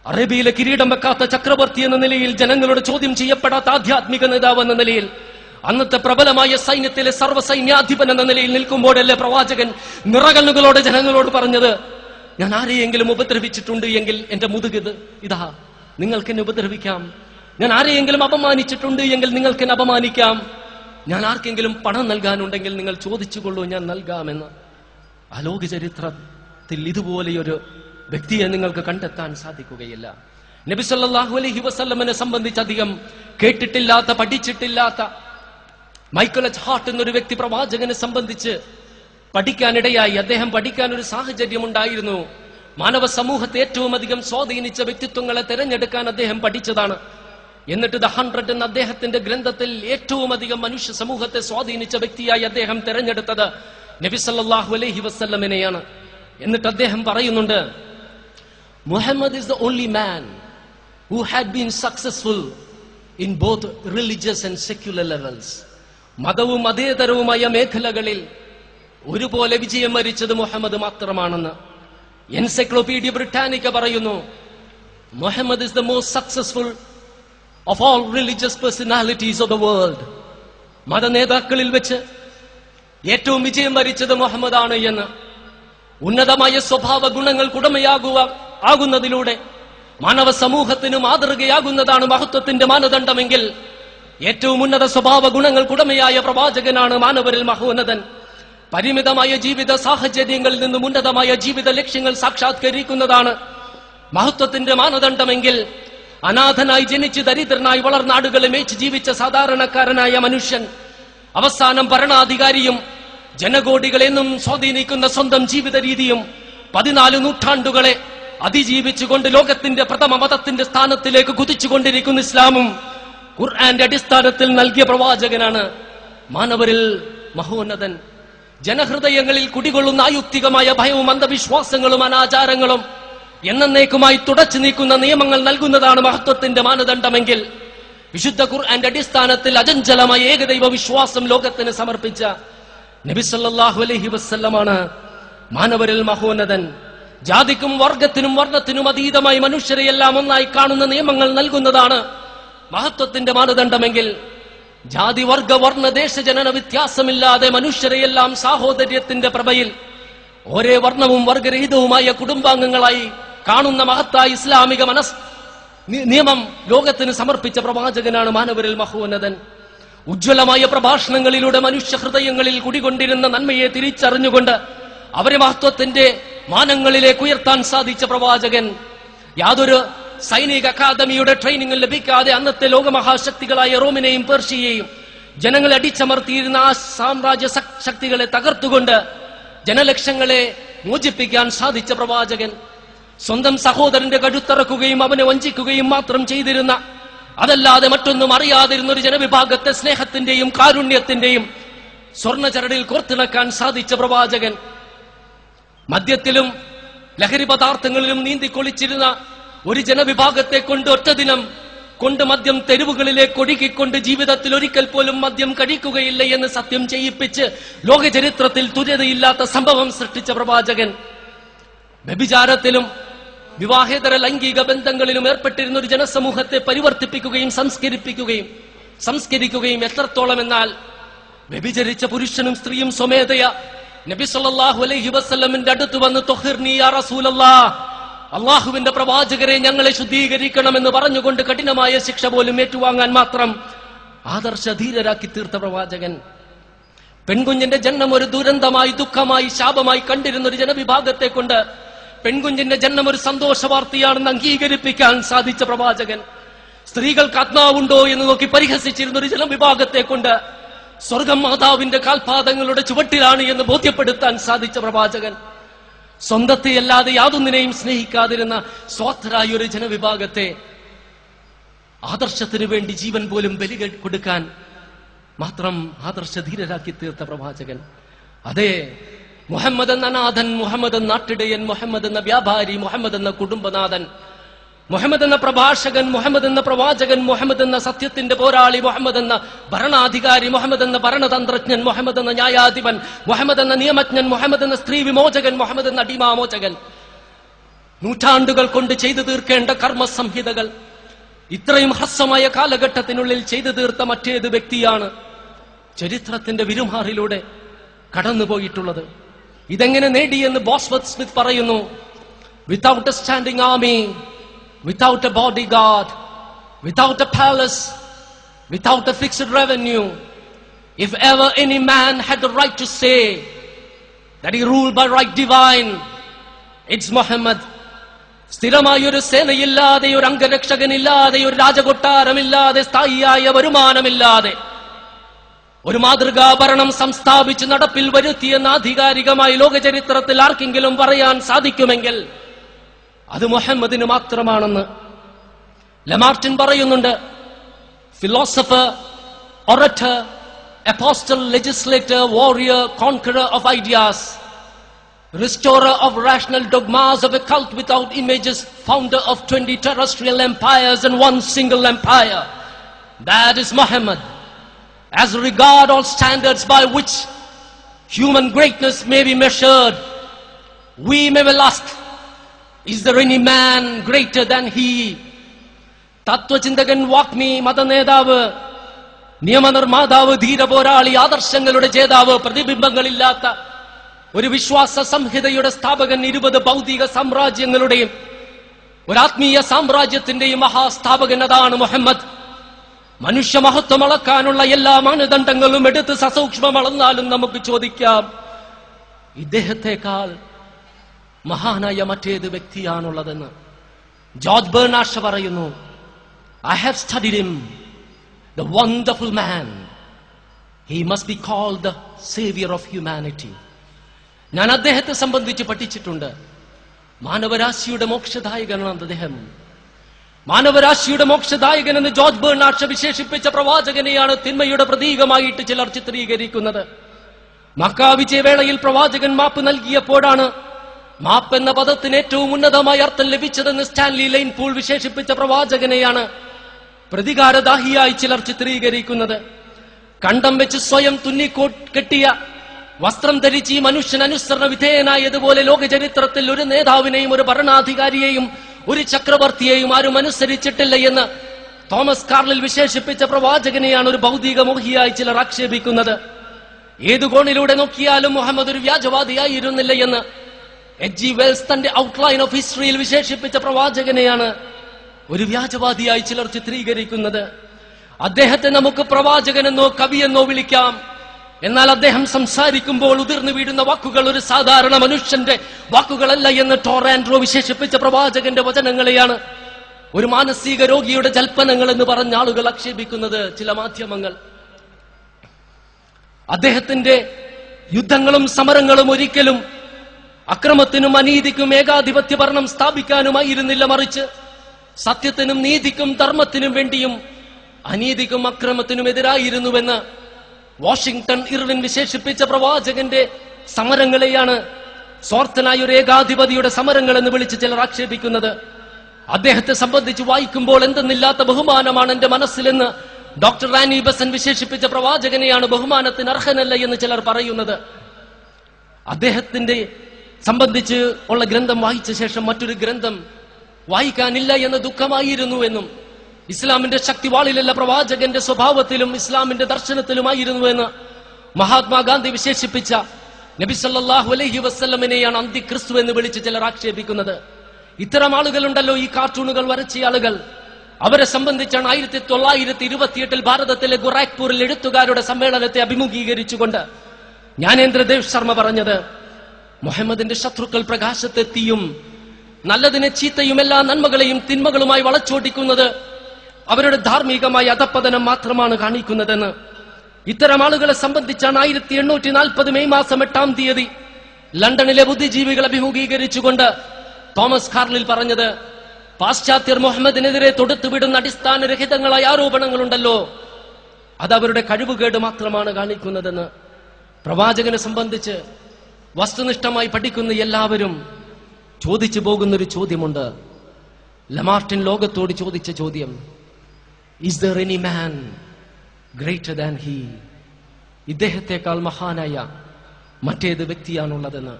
അറേബ്യയിലെ കിരീടം വെക്കാത്ത ചക്രവർത്തി എന്ന നിലയിൽ, ജനങ്ങളോട് ചോദ്യം ചെയ്യപ്പെടാത്ത ആധ്യാത്മിക നേതാവ് എന്ന നിലയിൽ, അന്നത്തെ പ്രബലമായ സൈന്യത്തിലെ സർവ്വസൈന്യാധിപൻ എന്ന നിലയിൽ നിൽക്കുമ്പോഴല്ലേ പ്രവാചകൻ നിറകണ്ണുകളോട് ജനങ്ങളോട് പറഞ്ഞത്, ഞാൻ ആരെയെങ്കിലും ഉപദ്രവിച്ചിട്ടുണ്ട് എങ്കിൽ എന്റെ മുതുകിത് ഇതാ, നിങ്ങൾക്ക് എന്നെ ഉപദ്രവിക്കാം. ഞാൻ ആരെയെങ്കിലും അപമാനിച്ചിട്ടുണ്ട് എങ്കിൽ നിങ്ങൾക്ക് എന്നെ അപമാനിക്കാം. ഞാൻ ആർക്കെങ്കിലും പണം നൽകാനുണ്ടെങ്കിൽ നിങ്ങൾ ചോദിച്ചുകൊള്ളൂ, ഞാൻ നൽകാമെന്ന്. അലോക ചരിത്രത്തിൽ ഇതുപോലെയൊരു വ്യക്തിയെ നിങ്ങൾക്ക് കണ്ടെത്താൻ സാധിക്കുകയില്ല. നബി സല്ലല്ലാഹു അലൈഹി വസല്ലമനെ സംബന്ധിച്ച് അധികം കേട്ടിട്ടില്ലാത്ത, പഠിച്ചിട്ടില്ലാത്ത മൈക്കൽ എച്ച് ഹാർട്ട് എന്നൊരു വ്യക്തി പ്രവാചകനെ സംബന്ധിച്ച് പഠിക്കാനിടയായി. അദ്ദേഹം പഠിക്കാനൊരു സാഹചര്യം ഉണ്ടായിരുന്നു. മാനവ സമൂഹത്തെ ഏറ്റവും അധികം സ്വാധീനിച്ച വ്യക്തിത്വങ്ങളെ തെരഞ്ഞെടുക്കാൻ അദ്ദേഹം പഠിച്ചതാണ്. എന്നിട്ട് ദ 100 എന്ന അദ്ദേഹത്തിന്റെ ഗ്രന്ഥത്തിൽ ഏറ്റവും അധികം മനുഷ്യ സമൂഹത്തെ സ്വാധീനിച്ച വ്യക്തിയായി അദ്ദേഹം തെരഞ്ഞെടുത്തത് നബി സല്ലല്ലാഹു അലൈഹി വസല്ലമനെയാണ്. എന്നിട്ട് അദ്ദേഹം പറയുന്നുണ്ട്, Muhammad is the only man who had been successful in both religious and secular levels. മതവും മതേതരവുമായ മേഖലകളിൽ ഒരുപോലെ വിജയം വരിച്ചത് മുഹമ്മദ് മാത്രമാണെന്ന്. എൻസൈക്ലോപീഡിയ ബ്രിട്ടാനിക്ക പറയുന്നു, Muhammad is the most successful of all religious personalities of the world. മത നേതാക്കളിൽ വെച്ച് ഏറ്റവും വിജയം വരിച്ചത് മുഹമ്മദാണ് എന്ന്. ഉന്നതമായ സ്വഭാവ ഗുണങ്ങൾക്കുടമയാകുന്നതിലൂടെ മാനവ സമൂഹത്തിന് മാതൃകയാകുന്നതാണ് മഹത്വത്തിന്റെ മാനദണ്ഡമെങ്കിൽ, ഏറ്റവും ഉന്നത സ്വഭാവ ഗുണങ്ങൾക്കുടമയായ പ്രവാചകനാണ് മാനവരിൽ മഹോന്നതൻ. പരിമിതമായ ജീവിത സാഹചര്യങ്ങളിൽ നിന്നും ഉന്നതമായ ജീവിത ലക്ഷ്യങ്ങൾ സാക്ഷാത്കരിക്കുന്നതാണ് മഹത്വത്തിന്റെ മാനദണ്ഡമെങ്കിൽ, അനാഥനായി ജനിച്ച് ദരിദ്രനായി വളർനാടുകളെ മേച്ച് ജീവിച്ച സാധാരണക്കാരനായ മനുഷ്യൻ അവസാനം ഭരണാധികാരിയും ജനകോടികളെന്നും സ്വാധീനിക്കുന്ന സ്വന്തം ജീവിത രീതിയും 14 നൂറ്റാണ്ടുകളെ അതിജീവിച്ചുകൊണ്ട് ലോകത്തിന്റെ പ്രഥമ മതത്തിന്റെ സ്ഥാനത്തിലേക്ക് കുതിച്ചുകൊണ്ടിരിക്കുന്ന ഇസ്ലാമും ഖുർആന്റെ അടിസ്ഥാനത്തിൽ നൽകിയ പ്രവാചകനാണ് മാനവരിൽ മഹോന്നതൻ. ജനഹൃദയങ്ങളിൽ കുടികൊള്ളുന്ന ആയുക്തികമായ ഭയവും അന്ധവിശ്വാസങ്ങളും അനാചാരങ്ങളും എന്നേക്കുമായി തുടച്ചു നീക്കുന്ന നിയമങ്ങൾ നൽകുന്നതാണ് മഹത്വത്തിന്റെ മാനദണ്ഡമെങ്കിൽ, വിശുദ്ധ ഖുർആന്റെ അടിസ്ഥാനത്തിൽ അചഞ്ചലമായ ഏകദൈവ വിശ്വാസം ലോകത്തിന് സമർപ്പിച്ച നബി സല്ലല്ലാഹു അലൈഹി വസല്ലമാണ് മാനവരിൽ മഹോന്നതൻ. ജാതിക്കും വർഗത്തിനും വർണ്ണത്തിനും അതീതമായി മനുഷ്യരെയെല്ലാം ഒന്നായി കാണുന്ന നിയമങ്ങൾ നൽകുന്നതാണ് മഹത്വത്തിന്റെ മാനദണ്ഡമെങ്കിൽ, ജാതി വർഗ വർണ്ണ ദേശജനന വ്യത്യാസമില്ലാതെ മനുഷ്യരെയെല്ലാം സാഹോദര്യത്തിന്റെ പ്രഭയിൽ ഒരേ വർണ്ണവും വർഗരഹിതവുമായ കുടുംബാംഗങ്ങളായി കാണുന്ന മഹത്തായ ഇസ്ലാമിക നിയമം ലോകത്തിന് സമർപ്പിച്ച പ്രവാചകനാണ് മാനവരിൽ മഹോന്നതൻ. ഉജ്ജ്വലമായ പ്രഭാഷണങ്ങളിലൂടെ മനുഷ്യ ഹൃദയങ്ങളിൽ കുടികൊണ്ടിരുന്ന നന്മയെ തിരിച്ചറിഞ്ഞുകൊണ്ട് അവരെ മഹത്വത്തിന്റെ മാനങ്ങളിലേക്ക് ഉയർത്താൻ സാധിച്ച പ്രവാചകൻ. യാതൊരു സൈനിക അക്കാദമിയുടെ ട്രെയിനിങ് ലഭിക്കാതെ അന്നത്തെ ലോകമഹാശക്തികളായ റോമിനെയും പേർഷ്യയെയും ജനങ്ങളെ അടിച്ചമർത്തിയിരുന്ന ആ സാമ്രാജ്യ ശക്തികളെ തകർത്തുകൊണ്ട് ജനലക്ഷങ്ങളെ മോചിപ്പിക്കാൻ സാധിച്ച പ്രവാചകൻ. സ്വന്തം സഹോദരന്റെ കഴുത്തറക്കുകയും അവനെ വഞ്ചിക്കുകയും മാത്രം ചെയ്തിരുന്ന, അതല്ലാതെ മറ്റൊന്നും അറിയാതിരുന്ന ഒരു ജനവിഭാഗത്തെ സ്നേഹത്തിന്റെയും കാരുണ്യത്തിന്റെയും സ്വർണ്ണചരടിൽ കോർത്തിണക്കാൻ സാധിച്ച പ്രവാചകൻ. മദ്യത്തിലും ലഹരി പദാർത്ഥങ്ങളിലും നീന്തിക്കൊളിച്ചിരുന്ന ഒരു ജനവിഭാഗത്തെ കൊണ്ട് ഒറ്റ ദിനം കൊണ്ട് മദ്യം തെരുവുകളിലേക്ക് ഒഴുകിക്കൊണ്ട് ജീവിതത്തിൽ ഒരിക്കൽ പോലും മദ്യം കഴിക്കുകയില്ല എന്ന് സത്യം ചെയ്യിപ്പിച്ച് ലോക ചരിത്രത്തിൽ തുര്യതയില്ലാത്ത സംഭവം സൃഷ്ടിച്ച പ്രവാചകൻ. വ്യഭിചാരത്തിലും വിവാഹേതര ലൈംഗിക ബന്ധങ്ങളിലും ഏർപ്പെട്ടിരുന്ന ഒരു ജനസമൂഹത്തെ പരിവർത്തിപ്പിക്കുകയും സംസ്കരിക്കുകയും എത്രത്തോളം എന്നാൽ, വ്യഭിചരിച്ച പുരുഷനും സ്ത്രീയും സ്വമേധയ നബി സല്ലല്ലാഹു അലൈഹി വസല്ലമിന്റെ അടുത്ത് വന്ന് ത്വഹിർനി യാ റസൂലല്ലാഹ്, അള്ളാഹുവിന്റെ പ്രവാചകരെ ഞങ്ങളെ ശുദ്ധീകരിക്കണമെന്ന് പറഞ്ഞുകൊണ്ട് കഠിനമായ ശിക്ഷ പോലും ഏറ്റുവാങ്ങാൻ മാത്രം ആദർശധീരരാക്കി തീർത്ത പ്രവാചകൻ. പെൺകുഞ്ഞിന്റെ ജന്മം ഒരു ദുരന്തമായി, ദുഃഖമായി, ശാപമായി കണ്ടിരുന്ന ഒരു ജനവിഭാഗത്തെ കൊണ്ട് പെൺകുഞ്ഞിന്റെ ജന്മം ഒരു സന്തോഷ വാർത്തയാണെന്ന് അംഗീകരിപ്പിക്കാൻ സാധിച്ച പ്രവാചകൻ. സ്ത്രീകൾക്ക് ആത്മാവുണ്ടോ എന്ന് നോക്കി പരിഹസിച്ചിരുന്ന ഒരു ജനവിഭാഗത്തെ കൊണ്ട് സ്വർഗം മാതാവിന്റെ കാൽപാദങ്ങളുടെ ചുവട്ടിലാണ് എന്ന് ബോധ്യപ്പെടുത്താൻ സാധിച്ച പ്രവാചകൻ. സ്വന്തത്തെ അല്ലാതെ യാതൊന്നിനെയും സ്നേഹിക്കാതിരുന്ന സ്വാർത്ഥരായ ഒരു ജനവിഭാഗത്തെ ആദർശത്തിനു വേണ്ടി ജീവൻ പോലും ബലി കൊടുക്കാൻ മാത്രം ആദർശധീരരാക്കി തീർത്ത പ്രവാചകൻ. അതെ, മുഹമ്മദ് എന്ന നാഥൻ, മുഹമ്മദ് എന്ന നാട്ടിടയൻ, മുഹമ്മദ് എന്ന വ്യാപാരി, മുഹമ്മദ് എന്ന കുടുംബനാഥൻ, മുഹമ്മദ് എന്ന പ്രഭാഷകൻ, മുഹമ്മദ് എന്ന പ്രവാചകൻ, മുഹമ്മദ് എന്ന സത്യത്തിന്റെ പോരാളി, മുഹമ്മദ് എന്ന ഭരണാധികാരി, മുഹമ്മദ് എന്ന ഭരണതന്ത്രജ്ഞൻ, മുഹമ്മദ് എന്ന ന്യായാധിപൻ, മുഹമ്മദ് എന്ന നിയമജ്ഞൻ, മുഹമ്മദ് എന്ന സ്ത്രീ വിമോചകൻ, മുഹമ്മദ് എന്ന അടിമാമോചകൻ, നൂറ്റാണ്ടുകൾ കൊണ്ട് ചെയ്തു തീർക്കേണ്ട കർമ്മസംഹിതകൾ ഇത്രയും ഹ്രസ്വമായ കാലഘട്ടത്തിനുള്ളിൽ ചെയ്തു തീർത്ത മറ്റേത് വ്യക്തിയാണ് ചരിത്രത്തിന്റെ വിരുമാറിലൂടെ കടന്നുപോയിട്ടുള്ളത്? ഇതെങ്ങനെ നേടിയെന്ന് ബോസ്വർത്ത് സ്മിത്ത് പറയുന്നു. Without A standing army, without A body guard, without A palace, without A fixed revenue, if ever any man had the right to say that he ruled by right divine, it's Muhammad. സ്ഥിരമായൊരു സേനയില്ലാതെ, ഒരു അംഗരക്ഷകനില്ലാതെ, ഒരു രാജകൊട്ടാരമില്ലാതെ, സ്ഥായിയായ വരുമാനമില്ലാതെ ഒരു മാതൃകാ ഭരണം സംസ്ഥാപിച്ച് നടപ്പിൽ വരുത്തിയെന്ന് ആധികാരികമായി ലോകചരിത്രത്തിൽ ആർക്കെങ്കിലും പറയാൻ സാധിക്കുമെങ്കിൽ അത് മുഹമ്മദിന് മാത്രമാണെന്ന് ലമാർട്ടിൻ പറയുന്നുണ്ട്. Philosopher, orator, apostle, legislator, warrior, conqueror of ideas, restorer of rational dogmas of a cult without images, founder of 20 terrestrial empires and one single empire. That is Muhammad. As regard all standards by which human greatness may be measured, we may well ask, is there any man greater than he? തത്വചിന്തകൻ, വാഗ്മി, മതനേതാവ്, നിയമനിർമ്മാതാവ്, ധീരപോരാളി, ആദർശങ്ങളുടെ ജേതാവ്, പ്രതിബിംബങ്ങളില്ലാത്ത ഒരു വിശ്വാസ സംഹിതയുടെ സ്ഥാപകൻ, 20 ഭൗതിക സാമ്രാജ്യങ്ങളുടെയും ഒരാത്മീയ സാമ്രാജ്യത്തിന്റെയും മഹാസ്ഥാപകൻ, അതാണ് മുഹമ്മദ്. മനുഷ്യ മഹത്വം അളക്കാനുള്ള എല്ലാ മാനദണ്ഡങ്ങളും എടുത്ത് സസൂക്ഷ്മം അളന്നാലും നമുക്ക് ചോദിക്കാം, ഇദ്ദേഹത്തെക്കാൾ മഹാനായ മറ്റേത് വ്യക്തിയാണുള്ളതെന്ന്. ജോർജ് ബെർണാഡ് ഷാ പറയുന്നു, I have studied him, the wonderful man. He must be called the savior of humanity. ഞാൻ അദ്ദേഹത്തെ സംബന്ധിച്ച് പഠിച്ചിട്ടുണ്ട്. മാനവരാശിയുടെ മോക്ഷദായകനാണ് അദ്ദേഹം. മാനവരാശിയുടെ മോക്ഷദായകൻ എന്ന് ജോർജ് ബെർണാഡ് ഷാ വിശേഷിപ്പിച്ച പ്രവാചകനെയാണ് തിന്മയുടെ പ്രതീകമായിട്ട് ചിലർ ചിത്രീകരിക്കുന്നത്. മക്കാ വിജയവേളയിൽ പ്രവാചകൻ മാപ്പ് നൽകിയപ്പോഴാണ് മാപ്പ് എന്ന പദത്തിന് ഏറ്റവും ഉന്നതമായ അർത്ഥം ലഭിച്ചതെന്ന് സ്റ്റാൻലി ലൈൻ പൂൾ വിശേഷിപ്പിച്ച പ്രവാചകനെയാണ് പ്രതികാരദാഹിയായി ചിലർ ചിത്രീകരിക്കുന്നത്. കണ്ടം വെച്ച് സ്വയം തുന്നിക്കെട്ടിയ വസ്ത്രം ധരിച്ച് ഈ മനുഷ്യൻ അനുസരണ വിധേയനായതുപോലെ ലോകചരിത്രത്തിൽ ഒരു നേതാവിനെയും ഒരു ഭരണാധികാരിയെയും ഒരു ചക്രവർത്തിയെയും ആരും അനുസരിച്ചിട്ടില്ല എന്ന് തോമസ് കാർലിൽ വിശേഷിപ്പിച്ച പ്രവാചകനെയാണ് ഒരു ഭൗതിക മോഹിയായി ചിലർ ആക്ഷേപിക്കുന്നത്. ഏതു കോണിലൂടെ നോക്കിയാലും മുഹമ്മദ് ഒരു വ്യാജവാദിയായിരുന്നില്ല എന്ന് എച്ച്.ജി. വെൽസ് തന്റെ ഔട്ട്ലൈൻ ഓഫ് ഹിസ്റ്ററിയിൽ വിശേഷിപ്പിച്ച പ്രവാചകനെയാണ് ഒരു വ്യാജവാദിയായി ചിലർ ചിത്രീകരിക്കുന്നത്. അദ്ദേഹത്തെ നമുക്ക് പ്രവാചകനെന്നോ കവിയെന്നോ വിളിക്കാം. എന്നാൽ അദ്ദേഹം സംസാരിക്കുമ്പോൾ ഉതിർന്നു വീഴുന്ന വാക്കുകൾ ഒരു സാധാരണ മനുഷ്യന്റെ വാക്കുകളല്ല എന്ന് ടോറാൻഡ്രോ വിശേഷിപ്പിച്ച പ്രവാചകന്റെ വചനങ്ങളെയാണ് ഒരു മാനസിക രോഗിയുടെ ജൽപ്പനങ്ങൾ എന്ന് പറഞ്ഞ ആളുകൾ ആക്ഷേപിക്കുന്നത് ചില മാധ്യമങ്ങൾ. അദ്ദേഹത്തിന്റെ യുദ്ധങ്ങളും സമരങ്ങളും ഒരിക്കലും അക്രമത്തിനും അനീതിക്കും ഏകാധിപത്യ ഭരണം സ്ഥാപിക്കാനുമായിരുന്നില്ല, മറിച്ച് സത്യത്തിനും നീതിക്കും ധർമ്മത്തിനും വേണ്ടിയും അനീതിക്കും അക്രമത്തിനും എതിരായിരുന്നുവെന്ന് വാഷിംഗ്ടൺ ഇർവിൻ വിശേഷിപ്പിച്ച പ്രവാചകന്റെ സമരങ്ങളെയാണ് സ്വാർത്ഥനായ ഒരു ഏകാധിപതിയുടെ സമരങ്ങൾ എന്ന് വിളിച്ച് ചിലർ ആക്ഷേപിക്കുന്നത്. അദ്ദേഹത്തെ സംബന്ധിച്ച് വായിക്കുമ്പോൾ എന്തെന്നില്ലാത്ത ബഹുമാനമാണ് എന്റെ മനസ്സിലെന്ന് ഡോക്ടർ റാനി ബസൻ വിശേഷിപ്പിച്ച പ്രവാചകനെയാണ് ബഹുമാനത്തിന് അർഹനല്ല എന്ന് ചിലർ പറയുന്നത്. അദ്ദേഹത്തിന്റെ സംബന്ധിച്ച് ഉള്ള ഗ്രന്ഥം വായിച്ച ശേഷം മറ്റൊരു ഗ്രന്ഥം വായിക്കാനില്ല എന്ന ദുഃഖമായിരുന്നു എന്നും ഇസ്ലാമിന്റെ ശക്തി വാളിലല്ല പ്രവാചകന്റെ സ്വഭാവത്തിലും ഇസ്ലാമിന്റെ ദർശനത്തിലുമായിരുന്നു എന്ന് മഹാത്മാഗാന്ധി വിശേഷിപ്പിച്ച നബി സല്ലല്ലാഹു അലൈഹി വസല്ലമനെയാണ് അന്തിക്രിസ്തു എന്ന് വിളിച്ച് ചിലർ ആക്ഷേപിക്കുന്നത്. ഇത്തരം ആളുകളുണ്ടല്ലോ, ഈ കാർട്ടൂണുകൾ വരച്ച ആളുകൾ. അവരെ സംബന്ധിച്ചാണ് 1928 ഭാരതത്തിലെ ഗോരഖ്പൂരിൽ എഴുത്തുകാരുടെ സമ്മേളനത്തെ അഭിമുഖീകരിച്ചുകൊണ്ട് ജ്ഞാനേന്ദ്രദേവ് ശർമ്മ പറഞ്ഞത്, മുഹമ്മദിന്റെ ശത്രുക്കൾ പ്രകാശത്തെത്തിയും നല്ലതിനെ ചീത്തയും എല്ലാ നന്മകളെയും തിന്മകളുമായി വളച്ചോടിക്കുന്നത് അവരുടെ ധാർമ്മികമായ അധപ്പതനം മാത്രമാണ് കാണിക്കുന്നതെന്ന്. ഇത്തരം ആളുകളെ സംബന്ധിച്ചാണ് 1840 മെയ് മാസം 8-ാം തീയതി ലണ്ടനിലെ ബുദ്ധിജീവികൾ അഭിമുഖീകരിച്ചുകൊണ്ട് തോമസ് കാർലിൽ പറഞ്ഞത്, പാശ്ചാത്യർ മുഹമ്മദിനെതിരെ തൊടുത്തുവിടുന്ന അടിസ്ഥാനരഹിതങ്ങളായ ആരോപണങ്ങളുണ്ടല്ലോ, അത് അവരുടെ കഴിവുകേട് മാത്രമാണ് കാണിക്കുന്നതെന്ന്. പ്രവാചകനെ സംബന്ധിച്ച് വസ്തുനിഷ്ഠമായി പഠിക്കുന്ന എല്ലാവരും ചോദിച്ചു പോകുന്നൊരു ചോദ്യമുണ്ട്. ലമാർട്ടിൻ ലോകത്തോട് ചോദിച്ച ചോദ്യം, is there any man greater than he? ഇദ്ദേഹത്തെക്കാൾ മഹാനായ മറ്റേത് വ്യക്തിയാണുള്ളതെന്ന്.